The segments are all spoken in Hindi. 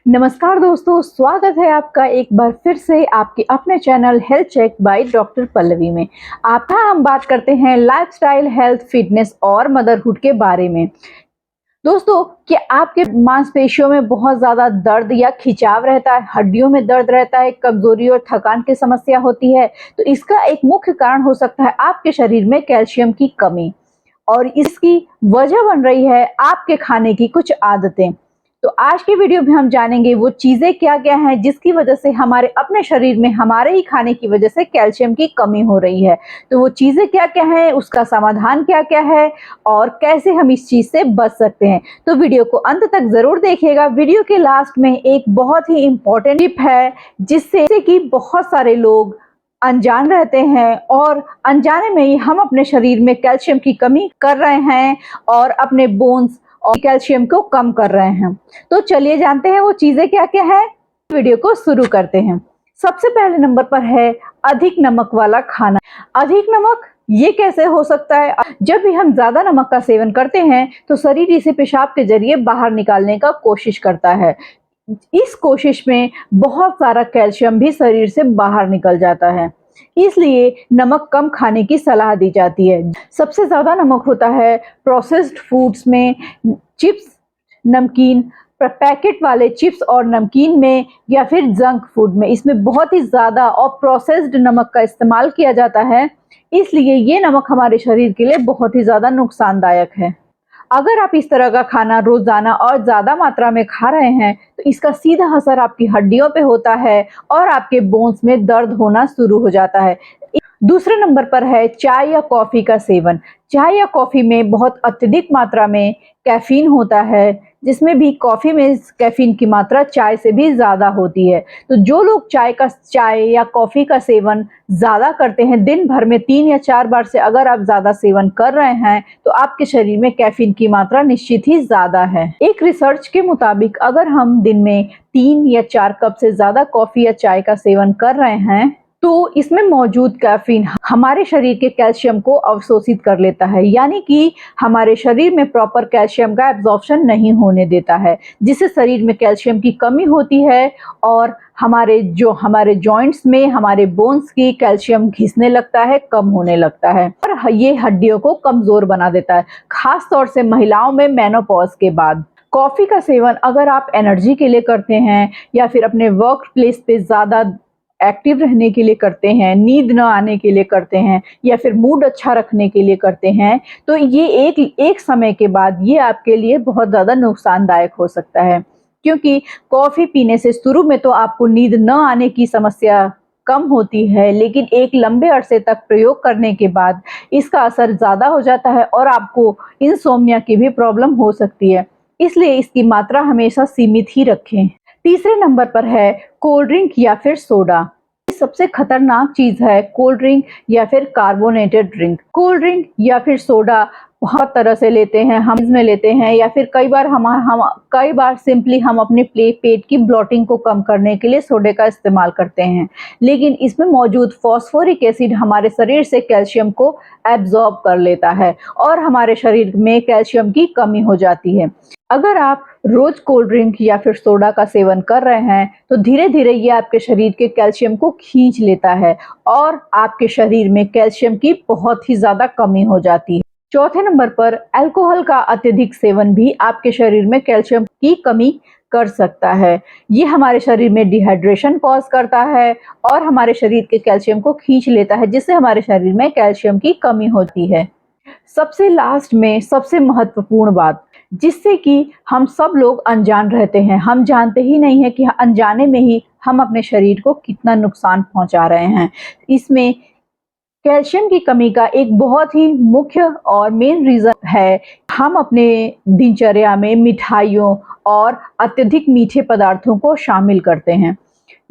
नमस्कार दोस्तों, स्वागत है आपका एक बार फिर से आपके अपने channel health check by doctor Pallavi में। हम बात करते हैं लाइफस्टाइल, हेल्थ, फिटनेस और मदरहुड के बारे में। दोस्तों, क्या आपके मांसपेशियों में बहुत ज़्यादा दर्द या खिंचाव रहता है, हड्डियों में दर्द रहता है, कमजोरी और थकान की समस्या होती है? तो इसका एक मुख्य कारण हो सकता है आपके शरीर में कैल्शियम की कमी, और इसकी वजह बन रही है आपके खाने की कुछ आदतें। तो आज की वीडियो में हम जानेंगे वो चीजें क्या-क्या हैं जिसकी वजह से हमारे अपने शरीर में हमारे ही खाने की वजह से कैल्शियम की कमी हो रही है। तो वो चीजें क्या-क्या हैं, उसका समाधान क्या-क्या है और कैसे हम इस चीज से बच सकते हैं। तो वीडियो को अंत तक जरूर देखिएगा। वीडियो के लास्ट में एक बहुत ही इंपॉर्टेंट टिप है जिससे कि बहुत सारे लोग अनजान रहते हैं और अनजाने में ही हम अपने शरीर में कैल्शियम की कमी कर रहे हैं और अपने बोन्स और कैल्शियम को कम कर रहे हैं। तो चलिए जानते हैं वो चीजें क्या-क्या है। वीडियो को शुरू करते हैं। सबसे पहले नंबर पर है अधिक नमक वाला खाना। अधिक नमक ये कैसे हो सकता है? जब भी हम ज्यादा नमक का सेवन करते हैं तो शरीर इसे पेशाब के जरिए बाहर निकालने का कोशिश करता है। इस कोशिश में बहुत सारा कैल्शियम भी शरीर से बाहर निकल जाता है, इसलिए नमक कम खाने की सलाह दी जाती है। सबसे ज्यादा नमक होता है प्रोसेस्ड फूड्स में, चिप्स, नमकीन, पैकेट वाले चिप्स और नमकीन में, या फिर जंक फूड में। इसमें बहुत ही ज्यादा और प्रोसेस्ड नमक का इस्तेमाल किया जाता है, इसलिए ये नमक हमारे शरीर के लिए बहुत ही ज्यादा नुकसानदायक है। अगर आप इस तरह का खाना रोजाना और ज्यादा मात्रा में खा रहे हैं तो इसका सीधा असर आपकी हड्डियों पे होता है और आपके बोन्स में दर्द होना शुरू हो जाता है। दूसरे नंबर पर है चाय या कॉफी का सेवन। चाय या कॉफी में बहुत अत्यधिक मात्रा में कैफीन होता है, जिसमें भी कॉफी में कैफीन की मात्रा चाय से भी ज्यादा होती है। तो जो लोग चाय या कॉफी का सेवन ज्यादा करते हैं, दिन भर में 3 या 4 बार से अगर आप ज्यादा सेवन कर रहे हैं तो आपके शरीर में कैफीन की मात्रा निश्चित ही ज्यादा है। एक रिसर्च के मुताबिक अगर हम दिन में 3 या 4 कप से ज्यादा कॉफी या चाय का सेवन कर रहे हैं तो इसमें मौजूद कैफीन हमारे शरीर के कैल्शियम को अवशोषित कर लेता है, यानी कि हमारे शरीर में प्रॉपर कैल्शियम का एब्जॉर्प्शन नहीं होने देता है, जिससे शरीर में कैल्शियम की कमी होती है और हमारे जॉइंट्स में, हमारे बोन्स की कैल्शियम घिसने लगता है, कम होने लगता है और ये हड्डियों को कमजोर बना देता है, खास तौर से महिलाओं में मेनोपॉज के बाद। कॉफी का सेवन अगर आप एनर्जी के लिए करते हैं या फिर अपने वर्क प्लेस पे ज्यादा एक्टिव रहने के लिए करते हैं, नींद न आने के लिए करते हैं, या फिर मूड अच्छा रखने के लिए करते हैं, तो ये एक समय के बाद ये आपके लिए बहुत ज़्यादा नुकसानदायक हो सकता है। क्योंकि कॉफ़ी पीने से शुरू में तो आपको नींद न आने की समस्या कम होती है, लेकिन एक लंबे अरसे तक प्रयोग करने के बाद इसका असर ज़्यादा हो जाता है और आपको इंसोम्निया की भी प्रॉब्लम हो सकती है। इसलिए इसकी मात्रा हमेशा सीमित ही रखें। तीसरे नंबर पर है कोल्ड ड्रिंक या फिर सोडा। सबसे खतरनाक चीज है कोल्ड ड्रिंक या फिर कार्बोनेटेड ड्रिंक। कोल्ड ड्रिंक या फिर सोडा बहुत तरह से लेते हैं, हम इसमें लेते हैं, या फिर कई बार सिंपली हम अपने पेट की ब्लॉटिंग को कम करने के लिए सोडे का इस्तेमाल करते हैं, लेकिन इसमें मौजूद फॉस्फोरिक एसिड हमारे शरीर से कैल्शियम को एब्जॉर्ब कर लेता है और हमारे शरीर में कैल्शियम की कमी हो जाती है। अगर आप रोज कोल्ड ड्रिंक या फिर सोडा का सेवन कर रहे हैं तो धीरे धीरे ये आपके शरीर के कैल्शियम को खींच लेता है और आपके शरीर में कैल्शियम की बहुत ही ज्यादा कमी हो जाती है। चौथे नंबर पर अल्कोहल का अत्यधिक सेवन भी आपके शरीर में कैल्शियम की कमी कर सकता है। ये हमारे शरीर में डिहाइड्रेशन कॉज करता है और हमारे शरीर के कैल्शियम को खींच लेता है, जिससे हमारे शरीर में कैल्शियम की कमी होती है। सबसे लास्ट में सबसे महत्वपूर्ण बात, जिससे कि हम सब लोग अनजान रहते हैं, हम जानते ही नहीं है कि अनजाने में ही हम अपने शरीर को कितना नुकसान पहुंचा रहे हैं। इसमें कैल्शियम की कमी का एक बहुत ही मुख्य और मेन रीजन है, हम अपने दिनचर्या में मिठाइयों और अत्यधिक मीठे पदार्थों को शामिल करते हैं।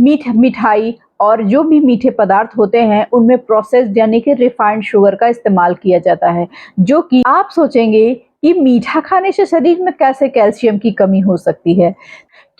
मिठाई और जो भी मीठे पदार्थ होते हैं उनमें प्रोसेस्ड यानी कि रिफाइंड शुगर का इस्तेमाल किया जाता है, जो कि आप सोचेंगे कि मीठा खाने से शरीर में कैसे कैल्शियम की कमी हो सकती है,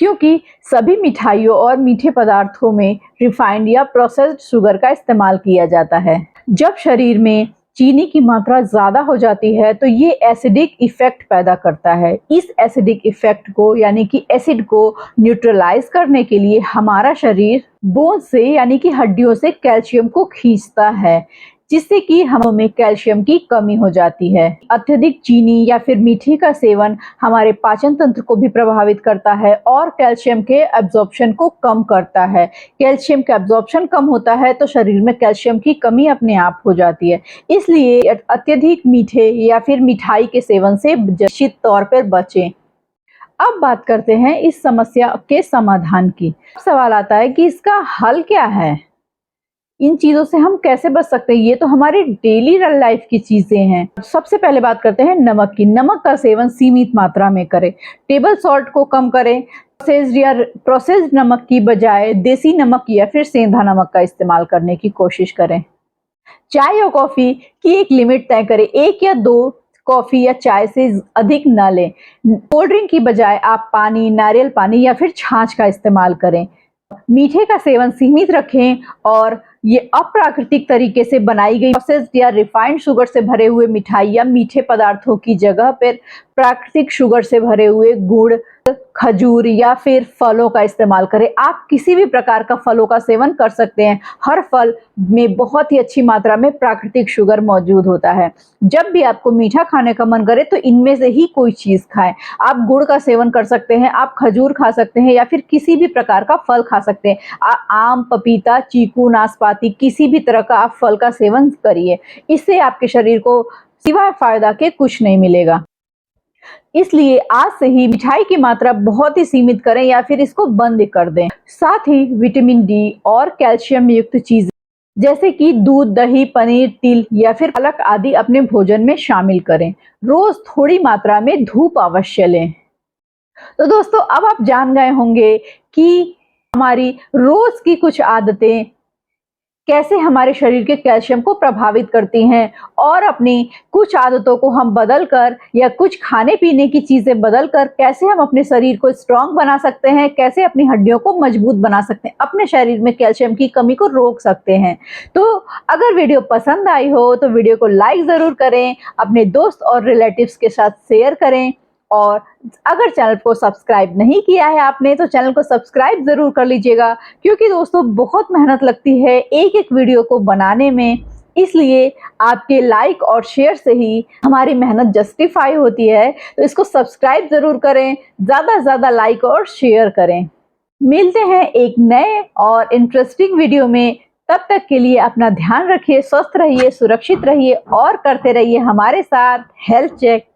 क्योंकि सभी मिठाइयों और मीठे पदार्थों में रिफाइंड या प्रोसेस्ड शुगर का इस्तेमाल किया जाता है। जब शरीर में चीनी की मात्रा ज़्यादा हो जाती है तो ये एसिडिक इफ़ेक्ट पैदा करता है। इस एसिडिक इफ़ेक्ट को यानी कि एसिड को न्यूट्रलाइज़ करने के लिए हमारा शरीर बोन से यानी कि हड्डियों से कैल्शियम को खींचता है, जिससे कि हमें कैल्शियम की कमी हो जाती है। अत्यधिक चीनी या फिर मीठे का सेवन हमारे पाचन तंत्र को भी प्रभावित करता है और कैल्शियम के एब्जॉर्प्शन को कम करता है। कैल्शियम का एब्जॉर्प्शन कम होता है तो शरीर में कैल्शियम की कमी अपने आप हो जाती है। इसलिए अत्यधिक मीठे या फिर मिठाई के सेवन से निश्चित तौर पर बचें। अब बात करते हैं इस समस्या के समाधान की। सवाल आता है कि इसका हल क्या है? इन चीज़ों से हम कैसे बच सकते हैं? ये तो हमारी डेली लाइफ की चीज़ें हैं। सबसे पहले बात करते हैं नमक की। नमक का सेवन सीमित मात्रा में करें। टेबल सॉल्ट को कम करें। प्रोसेस्ड नमक की बजाय देसी नमक या फिर सेंधा नमक का इस्तेमाल करने की कोशिश करें। चाय और कॉफ़ी की एक लिमिट तय करें। 1 या 2 कॉफ़ी या चाय से अधिक न लें। कोल्ड ड्रिंक की बजाय आप पानी, नारियल पानी या फिर छाछ का इस्तेमाल करें। मीठे का सेवन सीमित रखें और ये अप्राकृतिक तरीके से बनाई गई प्रोसेस्ड या रिफाइंड शुगर से भरे हुए मिठाई या मीठे पदार्थों की जगह पर प्राकृतिक शुगर से भरे हुए गुड़, खजूर या फिर फलों का इस्तेमाल करें। आप किसी भी प्रकार का फलों का सेवन कर सकते हैं। हर फल में बहुत ही अच्छी मात्रा में प्राकृतिक शुगर मौजूद होता है। जब भी आपको मीठा खाने का मन करे तो इनमें से ही कोई चीज़ खाएं। आप गुड़ का सेवन कर सकते हैं, आप खजूर खा सकते हैं या फिर किसी भी प्रकार का फल खा सकते हैं। आम, पपीता, चीकू, नाशपाती किसी भी तरह का आप फल का सेवन करिए। इससे आपके शरीर को सिवाय फायदा के कुछ नहीं मिलेगा। इसलिए आज से ही मिठाई की मात्रा बहुत ही सीमित करें या फिर इसको बंद कर दें। साथ ही विटामिन डी और कैल्शियम युक्त चीजें जैसे कि दूध, दही, पनीर, तिल या फिर पालक आदि अपने भोजन में शामिल करें। रोज थोड़ी मात्रा में धूप अवश्य लें। तो दोस्तों, अब आप जान गए होंगे कि हमारी रोज की कुछ आदतें कैसे हमारे शरीर के कैल्शियम को प्रभावित करती हैं और अपनी कुछ आदतों को हम बदलकर या कुछ खाने पीने की चीजें बदलकर कैसे हम अपने शरीर को स्ट्रांग बना सकते हैं, कैसे अपनी हड्डियों को मजबूत बना सकते हैं, अपने शरीर में कैल्शियम की कमी को रोक सकते हैं। तो अगर वीडियो पसंद आई हो तो वीडियो को लाइक जरूर करें, अपने दोस्त और रिलेटिव्स के साथ शेयर करें और अगर चैनल को सब्सक्राइब नहीं किया है आपने तो चैनल को सब्सक्राइब जरूर कर लीजिएगा, क्योंकि दोस्तों बहुत मेहनत लगती है एक एक वीडियो को बनाने में। इसलिए आपके लाइक और शेयर से ही हमारी मेहनत जस्टिफाई होती है। तो इसको सब्सक्राइब जरूर करें, ज़्यादा से ज़्यादा लाइक और शेयर करें। मिलते हैं एक नए और इंटरेस्टिंग वीडियो में। तब तक के लिए अपना ध्यान रखिए, स्वस्थ रहिए, सुरक्षित रहिए और करते रहिए हमारे साथ हेल्थ चेक।